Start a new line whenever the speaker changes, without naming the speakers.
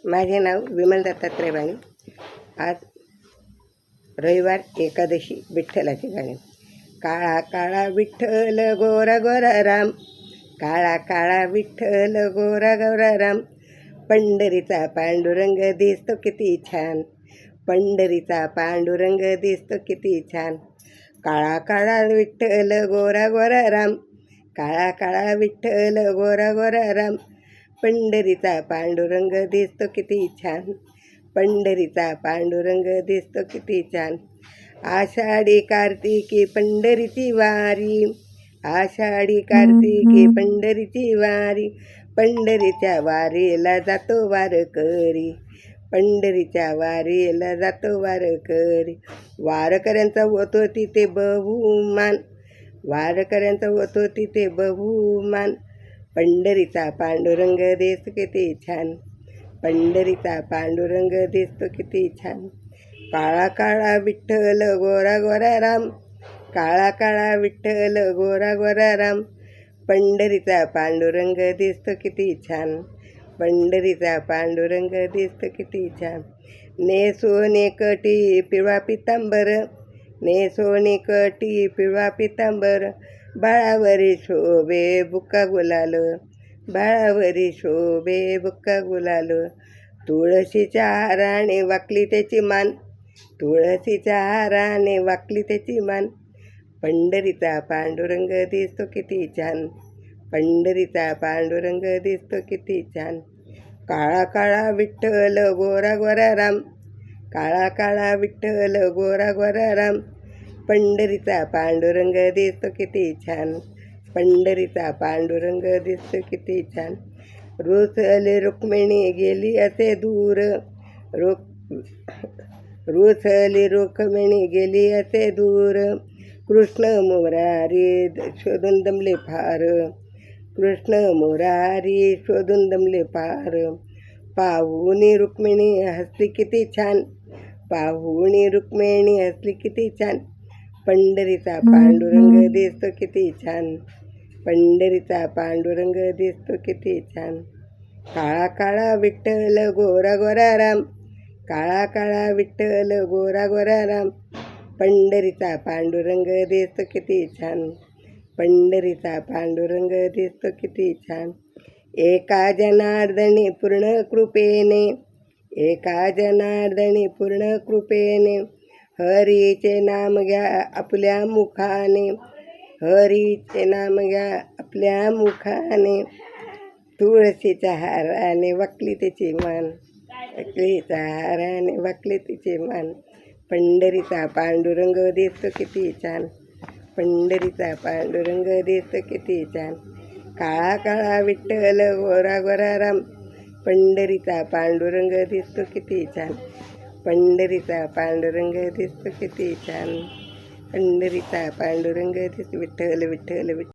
माझे नाव विमल दत्तात्रय बांगे. आज रविवार एकादशी. विठ्ठलाची गाणी. काळा काळा विठ्ठल गोरा गोरा राम, काळा काळा विठ्ठल गोरा गोरा राम. पंढरीचा पांडुरंग दिसतो किती छान, पंढरीचा पांडुरंग दिसतो किती छान. काळा काळा विठ्ठल गोरा गोरा राम, काळा काळा विठ्ठल गोरा गोरा राम. पंढरीचा पांडुरंग दिसतो किती छान, पंढरीचा पांडुरंग दिसतो किती छान. आषाढी कार्तिकी पंढरीची वारी, आषाढी कार्तिकी पंढरीची वारी. पंढरीच्या वारीला जातो वारकरी, पंढरीच्या वारीला जातो वारकरी. वारकऱ्यांचा होतो तिथे बहुमान, वारकऱ्यांचा होतो तिथे बहुमान. पंढरीचा पांडुरंग दिसतो किती छान, पंढरीचा पांडुरंग दिसतो किती छान. काळा काळा विठ्ठल गोरा गोरा राम, काळा काळा विठ्ठल गोरा गोरा राम. पंढरीचा पांडुरंग दिसतो किती छान, पंढरीचा पांडुरंग दिसतो किती छान. नेसोने कटी पिवळा पितांबर, नेसोने कटी पिवळा पितांबर. बाळावरी शोभे बुक्का गुलाल, बाळावरी शोभे बुक्का गुलाल. तुळशीच्या हाराने वाकली त्याची मान, तुळशीच्या हाराने वाकली त्याची मान. पंढरीचा पांडुरंग दिसतो किती छान, पंढरीचा पांडुरंग दिसतो किती छान. काळा काळा विठ्ठल गोरा गोरा राम, काळा काळा विठ्ठल गोरा गोरा राम. पंढरीचा पांडुरंग दिसतो किती छान, पंढरीचा पांडुरंग दिसतो किती छान. रुसली रुक्मिणी गेली असे दूर, रुसली रुक्मिणी गेली असे दूर. कृष्ण मुरारी शोधून दमले फार, कृष्ण मुरारी शोधून दमले फार. पाहुणी रुक्मिणी हसली किती छान, पाहुणी रुक्मिणी हसली किती छान. पंढरीचा पांडुरंग दिसतो किती छान, पंढरीचा पांडुरंग दिसतो किती छान. काळा काळा विठ्ठल गोरा गोरा राम, काळा काळा विठ्ठल गोरा गोरा राम. पंढरीचा पांडुरंग दिसतो किती छान, पंढरीचा पांडुरंग दिसतो किती छान. एका जनार्दनी पूर्ण कृपेने, एका जनार्दनी पूर्ण कृपेने. हरीचे नाम घ्या आपल्या मुखाने, हरीचे नाम घ्या आपल्या मुखाने. तुळशीच्या हाराने वाकली त्याची मान, तुळशीच्या हाराने वाकली तिची मान. पंढरीचा पांडुरंग दिसतो किती छान, पंढरीचा पांडुरंग दिसतो किती छान. काळा काळा विठ्ठल गोरा गोरा राम, पंढरीचा पांडुरंग दिसतो किती छान, पंढरीचा पांडुरंग दिसतो किती छान. पंढरीचा पांडुरंग दिसतो. विठ्ठल विठ्ठल विठ्ठल.